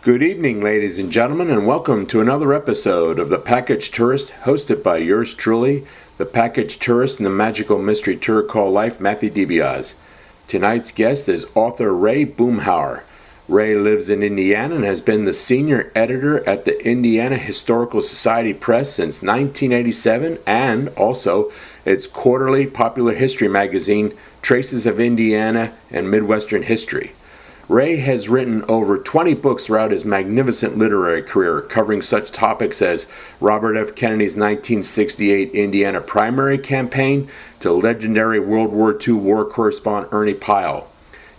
Good evening, ladies and gentlemen, and welcome to another episode of The Package Tourist, hosted by yours truly, the Package Tourist and the magical mystery tour called life, Matthew DiBiase. Tonight's guest is author Ray Boomhower. Ray lives in Indiana and has been the senior editor at the Indiana Historical Society Press since 1987 and also its quarterly popular history magazine, Traces of Indiana and Midwestern History. Ray has written over 20 books throughout his magnificent literary career, covering such topics as Robert F. Kennedy's 1968 Indiana primary campaign to legendary World War II war correspondent Ernie Pyle.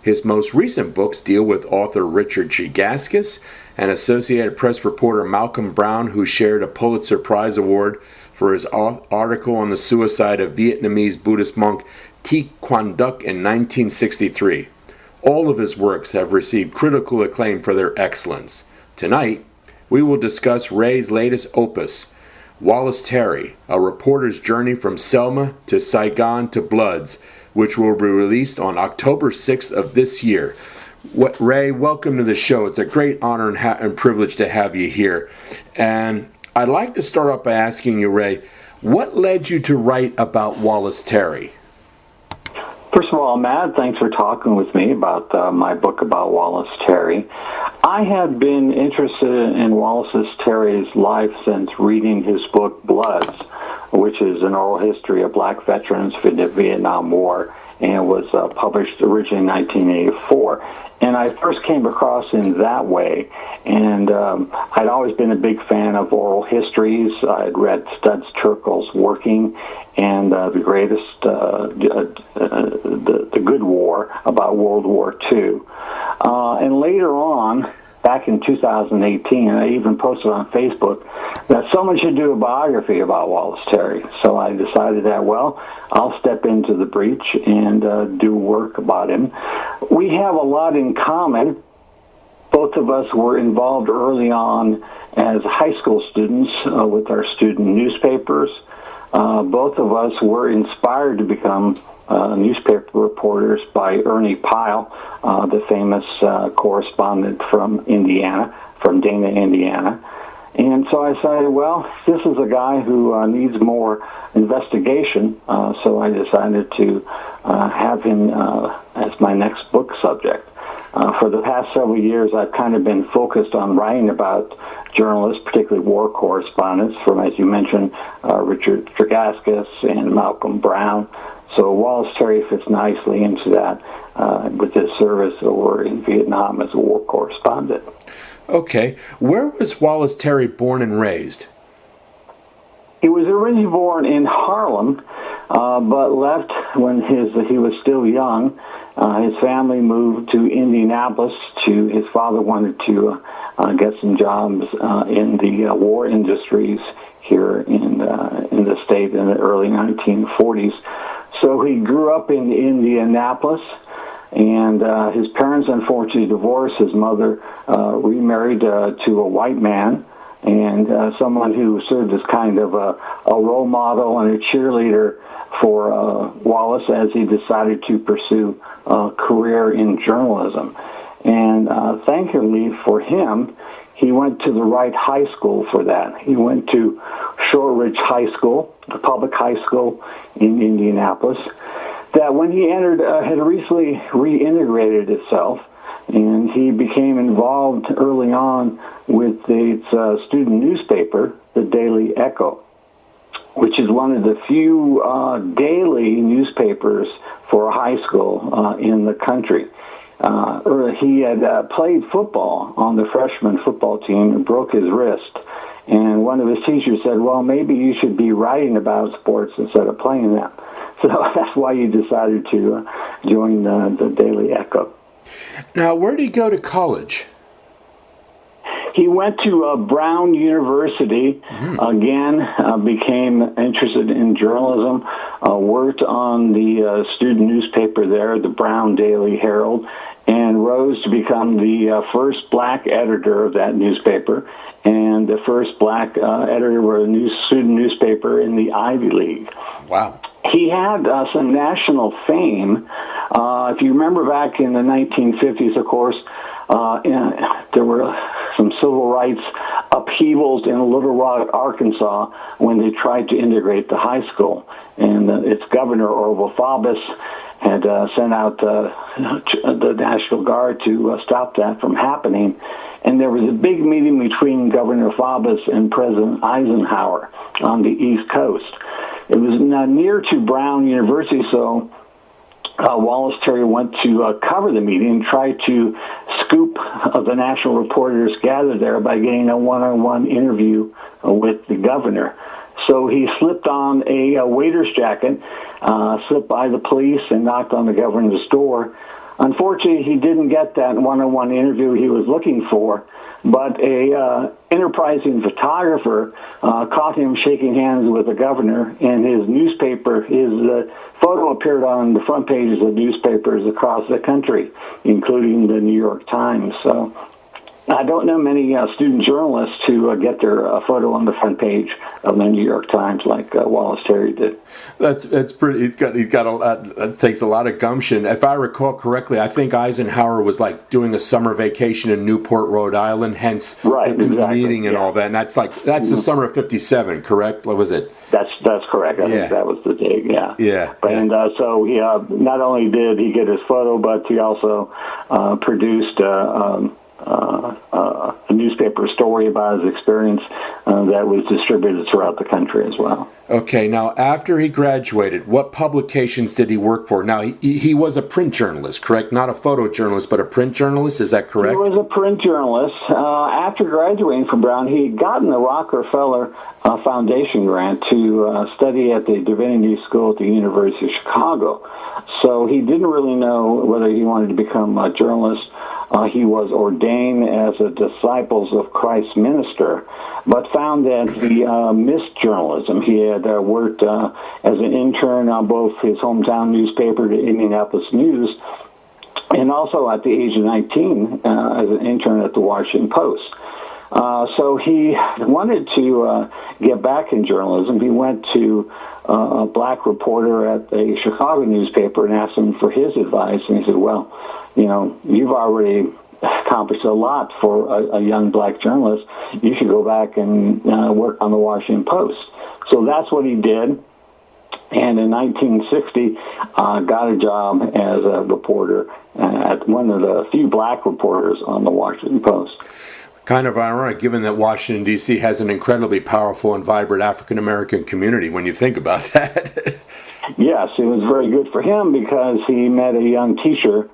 His most recent books deal with author Richard Tregaskis and Associated Press reporter Malcolm Browne, who shared a Pulitzer Prize award for his article on the suicide of Vietnamese Buddhist monk Thich Quang in 1963. All of his works have received critical acclaim for their excellence. Tonight, we will discuss Ray's latest opus, Wallace Terry, a reporter's journey from Selma to Saigon to Bloods, which will be released on October 6th of this year. Ray, welcome to the show. It's a great honor and privilege to have you here. And I'd like to start off by asking you, Ray, what led you to write about Wallace Terry? First of all, Matt, thanks for talking with me about my book about Wallace Terry. I had been interested in Wallace Terry's life since reading his book, Bloods, which is an oral history of black veterans for the Vietnam War, and was published originally in 1984. And I first came across him that way, and I'd always been a big fan of oral histories. I'd read Studs Terkel's Working and The Greatest, the Good War, about World War II. And later on, back in 2018, and I even posted on Facebook that someone should do a biography about Wallace Terry. So I decided that, well, I'll step into the breach and do work about him. We have a lot in common. Both of us were involved early on as high school students with our student newspapers. Both of us were inspired to become newspaper reporters by Ernie Pyle, the famous correspondent from Indiana, from Dana, Indiana. And so I decided, well, this is a guy who needs more investigation, so I decided to have him as my next book subject. For the past several years, I've kind of been focused on writing about journalists, particularly war correspondents, from, as you mentioned, Richard Tregaskis and Malcolm Browne. So Wallace Terry fits nicely into that with his service over in Vietnam as a war correspondent. Okay. Where was Wallace Terry born and raised? He was originally born in Harlem, but left when he was still young. His family moved to Indianapolis. His father wanted to get some jobs in the war industries here in the state in the early 1940s. So he grew up in Indianapolis, and his parents unfortunately divorced. His mother remarried to a white man, and someone who served as kind of a role model and a cheerleader for Wallace as he decided to pursue a career in journalism. And thankfully for him, he went to the right high school for that. He went to Shortridge High School, the public high school in Indianapolis, that when he entered had recently reintegrated itself, and he became involved early on with its student newspaper, the Daily Echo, which is one of the few daily newspapers for a high school in the country. He had played football on the freshman football team and broke his wrist. And one of his teachers said, well, maybe you should be writing about sports instead of playing them. So that's why he decided to join the Daily Echo. Now, where did he go to college? He went to Brown University, again, became interested in journalism, worked on the student newspaper there, the Brown Daily Herald, and rose to become the first black editor of that newspaper and the first black editor of a student newspaper in the Ivy League. Wow. He had some national fame. If you remember back in the 1950s, of course, there were some civil rights upheavals in Little Rock, Arkansas, when they tried to integrate the high school. And its governor, Orville Faubus, had sent out the National Guard to stop that from happening. And there was a big meeting between Governor Faubus and President Eisenhower on the East Coast. It was near to Brown University, so Wallace Terry went to cover the meeting and tried to scoop the national reporters gathered there by getting a one-on-one interview with the governor. So he slipped on a waiter's jacket, slipped by the police, and knocked on the governor's door. Unfortunately, he didn't get that one-on-one interview he was looking for, but a enterprising photographer caught him shaking hands with the governor, and his newspaper, his photo appeared on the front pages of newspapers across the country, including the New York Times. So I don't know many student journalists who get their photo on the front page of the New York Times like Wallace Terry did. That's pretty. He's got a lot. That takes a lot of gumption. If I recall correctly, I think Eisenhower was like doing a summer vacation in Newport, Rhode Island. Hence, right, the exactly. meeting and all that. And that's the summer of '57, correct? What was it? That's correct. I think that was the dig. Yeah. Yeah. And so he not only did he get his photo, but he also produced a newspaper story about his experience that was distributed throughout the country as well. Okay, now after he graduated, what publications did he work for? Now, he was a print journalist, correct? Not a photojournalist, but a print journalist, is that correct? He was a print journalist. After graduating from Brown, he had gotten the Rockefeller Foundation grant to study at the Divinity School at the University of Chicago. So he didn't really know whether he wanted to become a journalist. He was ordained as a Disciples of Christ minister, but found that he missed journalism. He had worked as an intern on both his hometown newspaper, the Indianapolis News, and also at the age of 19 as an intern at the Washington Post. So he wanted to get back in journalism. He went to a black reporter at a Chicago newspaper and asked him for his advice, and he said, well, you know, you've already accomplished a lot for a young black journalist. You should go back and work on the Washington Post. So that's what he did. And in 1960, got a job as a reporter at one of the few black reporters on the Washington Post. Kind of ironic, given that Washington, D.C. has an incredibly powerful and vibrant African-American community when you think about that. Yes, it was very good for him because he met a young teacher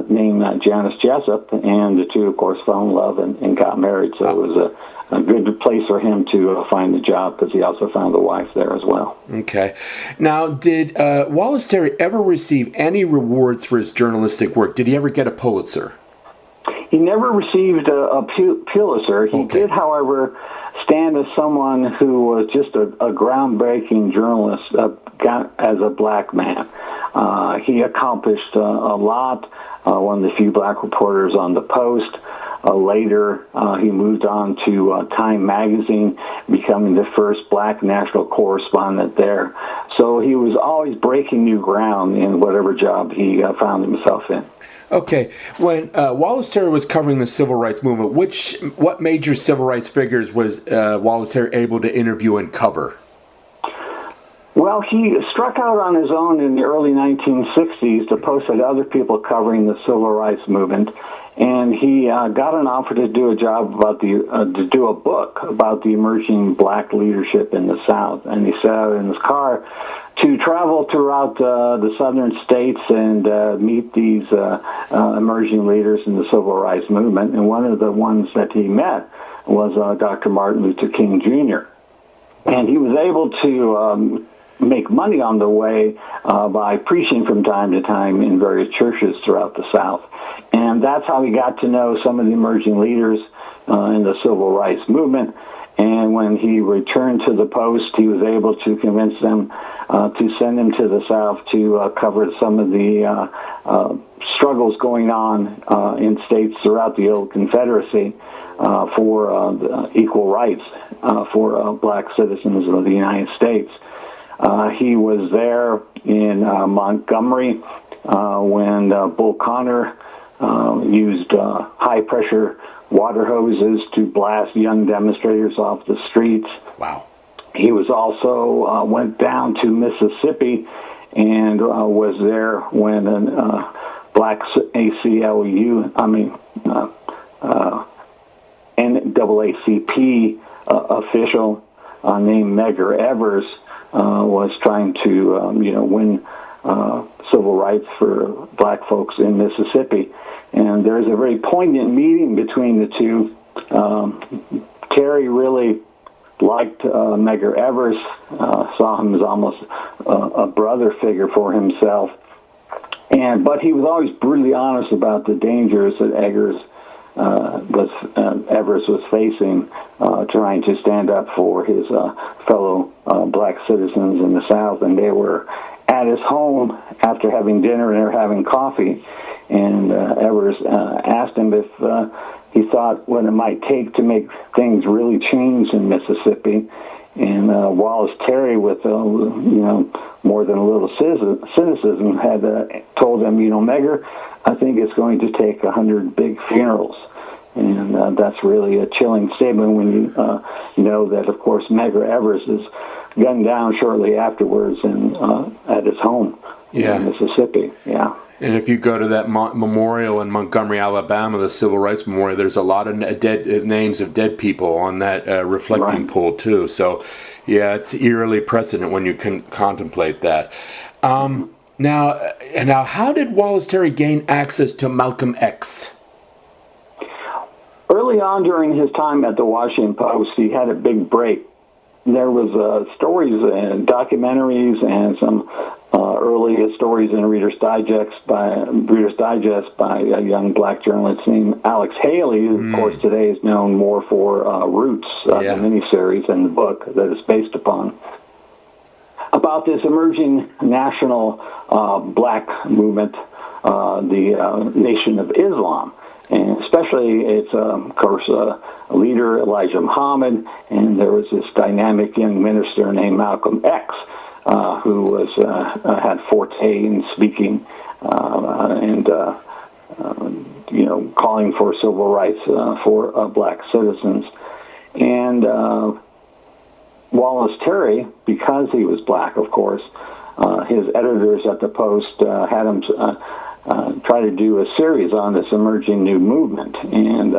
named Janice Jessup, and the two, of course, fell in love and got married. So it was a good place for him to find the job because he also found a wife there as well. Okay. Now, did Wallace Terry ever receive any rewards for his journalistic work? Did he ever get a Pulitzer? He never received a Pulitzer. He did, however, stand as someone who was just a groundbreaking journalist as a black man. He accomplished a lot, one of the few black reporters on the Post. Later, he moved on to Time magazine, becoming the first black national correspondent there. So he was always breaking new ground in whatever job he found himself in. Okay, when Wallace Terry was covering the civil rights movement, what major civil rights figures was Wallace Terry able to interview and cover? Well, he struck out on his own in the early 1960s to post at other people covering the civil rights movement, and he got an offer to do a job about to do a book about the emerging black leadership in the South. And he set out in his car to travel throughout the southern states and meet these emerging leaders in the civil rights movement. And one of the ones that he met was Dr. Martin Luther King Jr. And he was able to make money on the way by preaching from time to time in various churches throughout the South. And that's how he got to know some of the emerging leaders in the civil rights movement. And when he returned to the Post, he was able to convince them to send him to the South to cover some of the struggles going on in states throughout the old Confederacy for equal rights for black citizens of the United States. He was there in Montgomery when Bull Connor used high-pressure water hoses to blast young demonstrators off the streets. Wow. He was also went down to Mississippi and was there when a black NAACP official named Medgar Evers was trying to, win civil rights for black folks in Mississippi. And there's a very poignant meeting between the two. Terry really liked Medgar Evers, saw him as almost a brother figure for himself. But he was always brutally honest about the dangers that Evers was facing, trying to stand up for his fellow black citizens in the South. And they were at his home after having dinner and they were having coffee. And Evers asked him if he thought what it might take to make things really change in Mississippi. And Wallace Terry, with more than a little cynicism, had told him, Medgar, I think it's going to take 100 big funerals. And that's really a chilling statement when you know that, of course, Medgar Evers is gunned down shortly afterwards at his home in Mississippi. Yeah. And if you go to that memorial in Montgomery, Alabama, the Civil Rights Memorial, there's a lot of names of dead people on that reflecting pool, too. So, yeah, it's eerily precedent when you can contemplate that. Now, how did Wallace Terry gain access to Malcolm X? Early on during his time at the Washington Post, he had a big break. There was stories and documentaries and some early stories in Reader's Digest by a young black journalist named Alex Haley, who, of course, today is known more for Roots, the miniseries and the book that it's based upon, about this emerging national black movement, the Nation of Islam. And especially its, of course, leader, Elijah Muhammad, and there was this dynamic young minister named Malcolm X, who was had forte in speaking and calling for civil rights for black citizens. And Wallace Terry, because he was black, of course, his editors at the Post had him try to do a series on this emerging new movement. And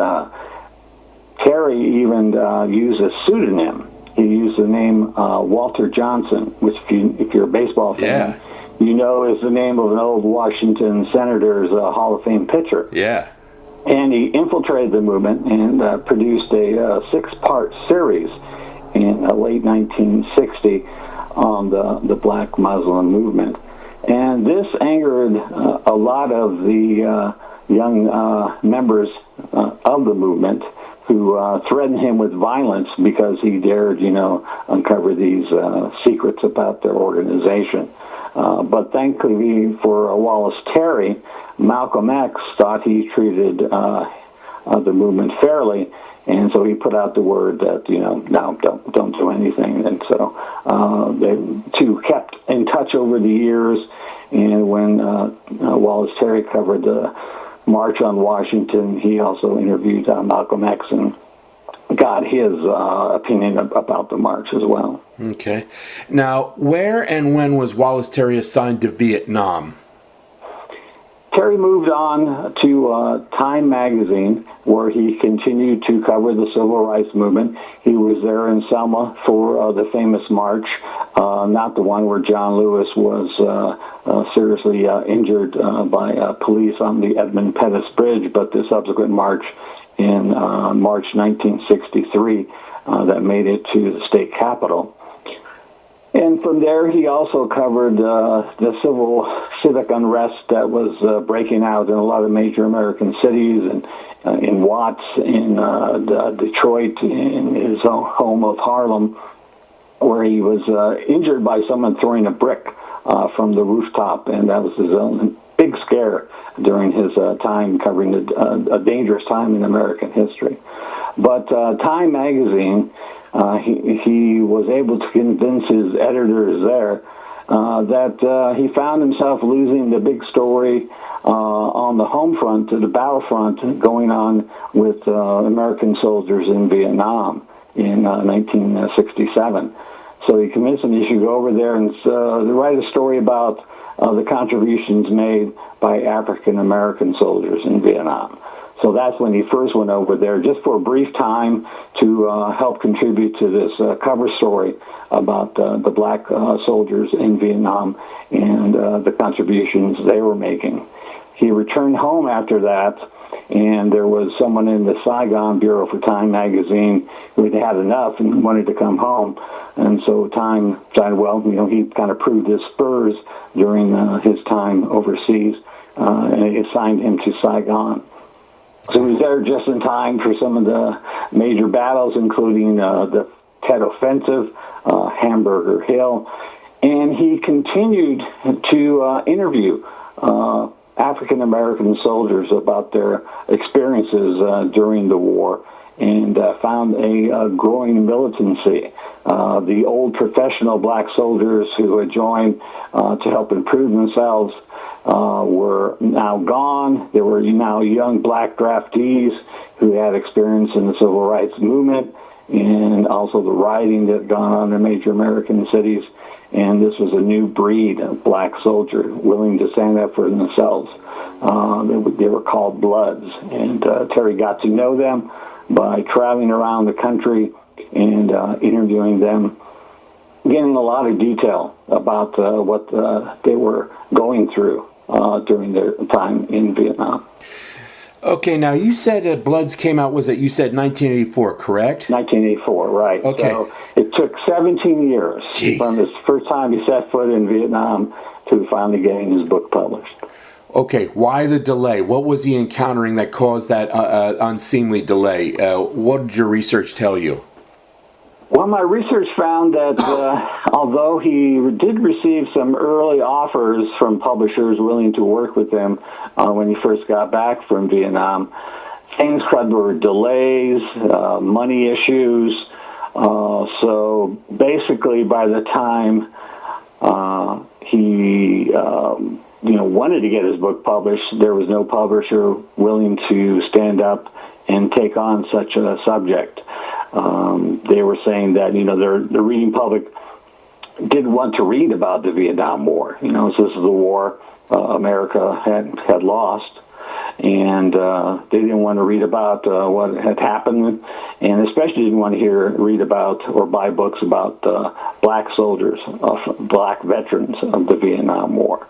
Terry even used a pseudonym. He used the name Walter Johnson, which, if you're a baseball fan, you know is the name of an old Washington Senators Hall of Fame pitcher. Yeah. And he infiltrated the movement and produced a 6-part series in late 1960 on the Black Muslim movement. And this angered a lot of the young members of the movement who threatened him with violence because he dared, uncover these secrets about their organization. But thankfully for Wallace Terry, Malcolm X thought he treated the movement fairly, and so he put out the word that, no, don't do anything. And so they two kept in touch over the years. And when Wallace Terry covered the March on Washington, he also interviewed Malcolm X and got his opinion about the march as well. Okay. Now, where and when was Wallace Terry assigned to Vietnam? Terry moved on to Time magazine, where he continued to cover the civil rights movement. He was there in Selma for the famous march, not the one where John Lewis was seriously injured by police on the Edmund Pettus Bridge, but the subsequent march in March 1963 that made it to the state capitol. And from there, he also covered the civic unrest that was breaking out in a lot of major American cities, and in Watts, in Detroit, in his home of Harlem, where he was injured by someone throwing a brick from the rooftop, and that was his own big scare during his time covering a dangerous time in American history. But Time magazine, he was able to convince his editors there that he found himself losing the big story on the home front, to the battlefront, going on with American soldiers in Vietnam in 1967. So he convinced him he should go over there and write a story about the contributions made by African American soldiers in Vietnam. So that's when he first went over there, just for a brief time, to help contribute to this cover story about the black soldiers in Vietnam and the contributions they were making. He returned home after that, and there was someone in the Saigon Bureau for Time magazine who had had enough and wanted to come home. And so Time decided, well, he kind of proved his spurs during his time overseas, and it assigned him to Saigon. So he was there just in time for some of the major battles, including the Tet Offensive, Hamburger Hill, and he continued to interview African American soldiers about their experiences during the war, and found a growing militancy. The old professional black soldiers who had joined to help improve themselves were now gone. There were now young black draftees who had experience in the civil rights movement and also the rioting that had gone on in major American cities. And this was a new breed of black soldier willing to stand up for themselves. They were called Bloods. And Terry got to know them by traveling around the country and interviewing them, getting a lot of detail about what they were going through during their time in Vietnam. Okay, now you said that Bloods came out, you said 1984, correct? 1984, right. Okay. So it took 17 years from his first time he set foot in Vietnam to finally getting his book published. Okay, why the delay? What was he encountering that caused that unseemly delay? What did your research tell you? Well, my research found that although he did receive some early offers from publishers willing to work with him when he first got back from Vietnam, things were delays, money issues. So basically, by the time he wanted to get his book published, there was no publisher willing to stand up and take on such a subject. They were saying that, the reading public didn't want to read about the Vietnam War. So this is the war America had lost, and they didn't want to read about what had happened, and especially didn't want to read about or buy books about black soldiers, black veterans of the Vietnam War.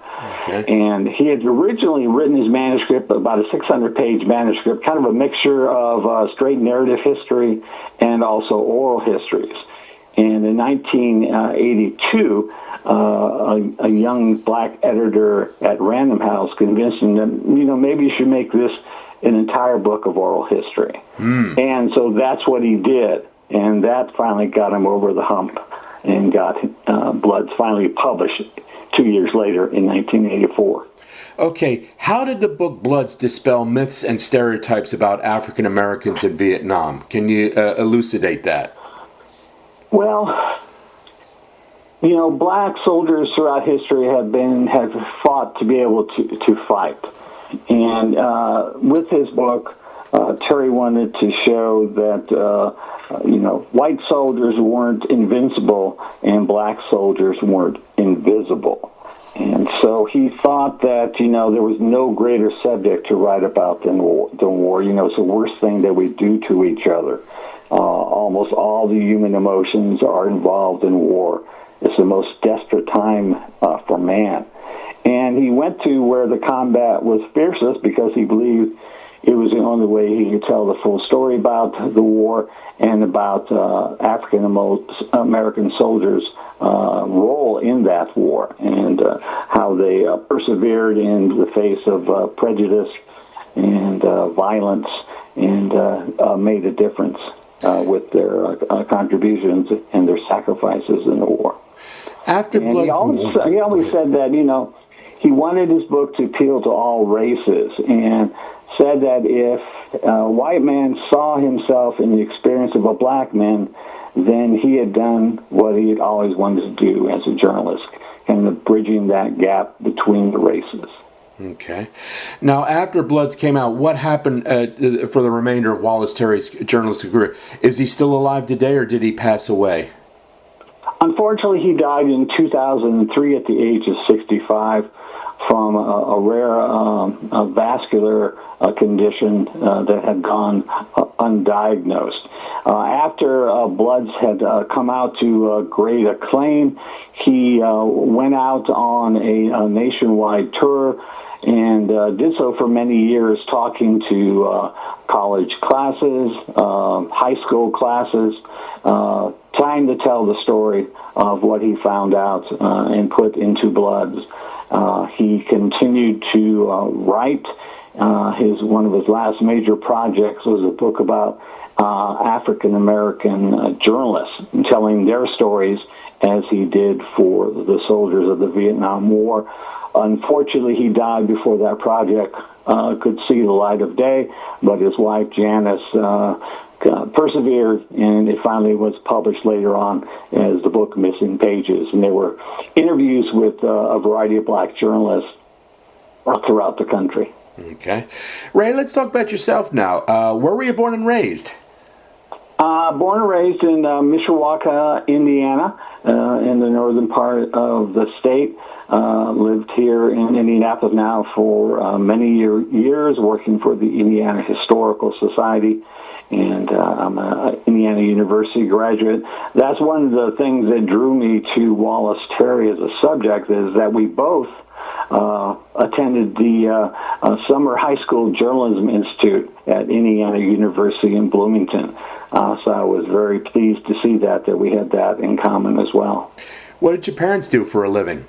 Okay. And he had originally written his manuscript, about a 600-page manuscript, kind of a mixture of straight narrative history and also oral histories. And in 1982, a young black editor at Random House convinced him that, maybe you should make this an entire book of oral history. And so that's what he did. And that finally got him over the hump and got Bloods finally published 2 years later in 1984. Okay, how did the book Bloods dispel myths and stereotypes about African Americans in Vietnam? Can you elucidate that? Well, black soldiers throughout history have fought to be able to fight. And with his book, Terry wanted to show that, white soldiers weren't invincible and black soldiers weren't invisible. And so he thought that, there was no greater subject to write about than war. It's the worst thing that we do to each other. Almost all the human emotions are involved in war. It's the most desperate time for man. And he went to where the combat was fiercest because he believed it was the only way he could tell the full story about the war and about African American soldiers' role in that war and how they persevered in the face of prejudice and violence and made a difference with their contributions and their sacrifices in the war. After and he always said that, he wanted his book to appeal to all races and said that if a white man saw himself in the experience of a black man, then he had done what he had always wanted to do as a journalist, kind of bridging that gap between the races. Okay. Now, after Bloods came out, what happened for the remainder of Wallace Terry's journalistic career? Is he still alive today, or did he pass away? Unfortunately, he died in 2003 at the age of 65 from a rare vascular condition that had gone undiagnosed. After Bloods had come out to great acclaim, he went out on a nationwide tour and did so for many years, talking to college classes, high school classes, trying to tell the story of what he found out and put into Bloods. He continued to write. One of his last major projects was a book about African American journalists, telling their stories as he did for the soldiers of the Vietnam War. Unfortunately, he died before that project could see the light of day, but his wife Janice persevered, and it finally was published later on as the book Missing Pages. And there were interviews with a variety of black journalists throughout the country. Okay. Ray, let's talk about yourself now. Where were you born and raised? Born and raised in Mishawaka, Indiana, in the northern part of the state. Lived here in Indianapolis now for many years, working for the Indiana Historical Society, and I'm an Indiana University graduate. That's one of the things that drew me to Wallace Terry as a subject, is that we both attended the Summer High School Journalism Institute at Indiana University in Bloomington. So I was very pleased to see that we had that in common as well. What did your parents do for a living?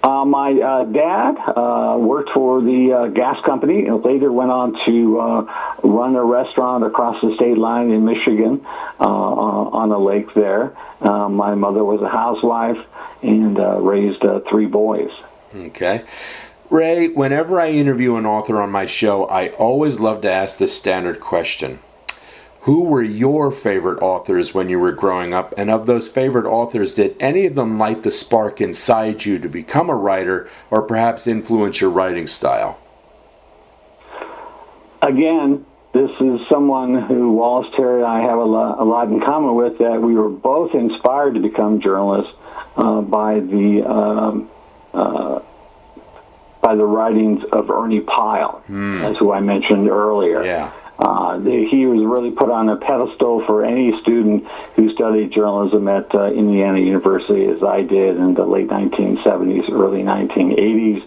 My dad worked for the gas company and later went on to run a restaurant across the state line in Michigan on a lake there. My mother was a housewife and raised 3 boys. Okay. Ray, whenever I interview an author on my show, I always love to ask this standard question. Who were your favorite authors when you were growing up? And of those favorite authors, did any of them light the spark inside you to become a writer or perhaps influence your writing style? Again, this is someone who Wallace Terry and I have a lot in common with, that we were both inspired to become journalists by the writings of Ernie Pyle, as who I mentioned earlier. Yeah. He was really put on a pedestal for any student who studied journalism at Indiana University, as I did in the late 1970s, early 1980s.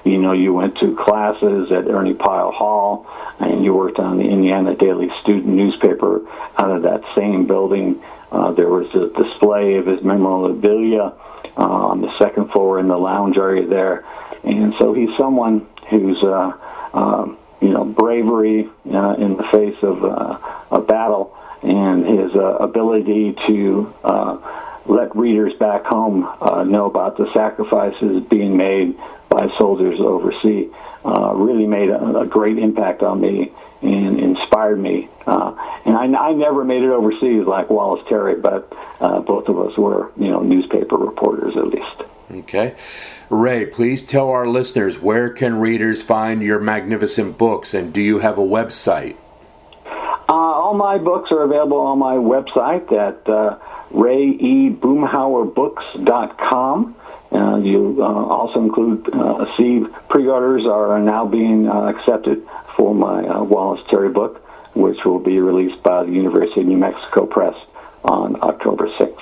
You know, you went to classes at Ernie Pyle Hall, and you worked on the Indiana Daily Student newspaper out of that same building. There was a display of his memorabilia on the second floor in the lounge area there. And so he's someone who's bravery in the face of a battle, and his ability to let readers back home know about the sacrifices being made by soldiers overseas really made a great impact on me and inspired me. And I never made it overseas like Wallace Terry, but both of us were, newspaper reporters at least. Okay. Ray, please tell our listeners, where can readers find your magnificent books, and do you have a website? All my books are available on my website at rayeboomhowerbooks.com. You also include pre-orders are now being accepted for my Wallace Terry book, which will be released by the University of New Mexico Press on October 6th.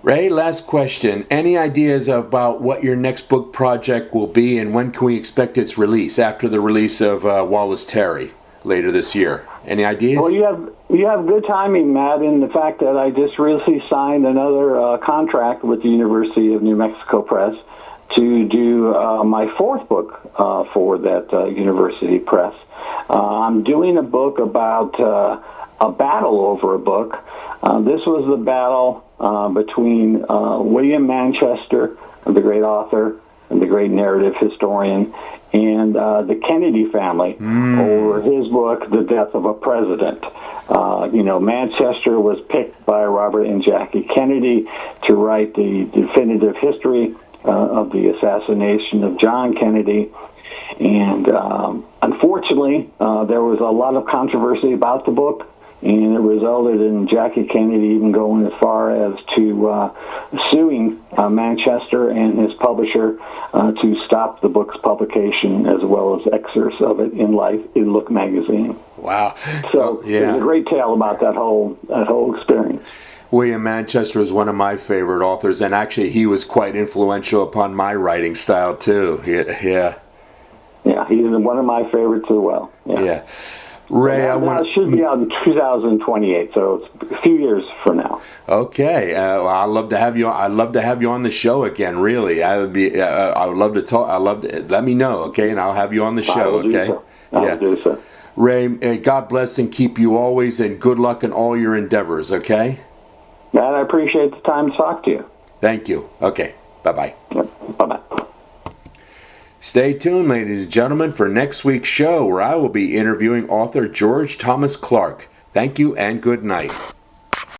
Ray, last question. Any ideas about what your next book project will be, and when can we expect its release, after the release of Wallace Terry later this year? Any ideas? Well, you have good timing, Matt, in the fact that I just recently signed another contract with the University of New Mexico Press to do my 4th book for that university press. I'm doing a book about a battle over a book. This was the battle between William Manchester, the great author and the great narrative historian, and the Kennedy family over his book, The Death of a President. Manchester was picked by Robert and Jackie Kennedy to write the definitive history of the assassination of John Kennedy. And unfortunately, there was a lot of controversy about the book, and it resulted in Jackie Kennedy even going as far as to suing Manchester and his publisher to stop the book's publication, as well as excerpts of it in Look magazine. Wow! So there's a great tale about that whole experience. William Manchester is one of my favorite authors, and actually he was quite influential upon my writing style too. Yeah. Yeah, he's one of my favorites as well. Yeah. Ray, it should be out in 2028, so it's a few years from now. Okay, well, I'd love to have you. I'd love to have you on the show again. Really, I would be. I would love to talk. Let me know, okay, and I'll have you on the show. Okay. I'll do so. Ray, God bless and keep you always, and good luck in all your endeavors. Okay. Matt, I appreciate the time to talk to you. Thank you. Okay. Bye-bye. Yep. Bye-bye. Stay tuned, ladies and gentlemen, for next week's show, where I will be interviewing author George Thomas Clark. Thank you and good night.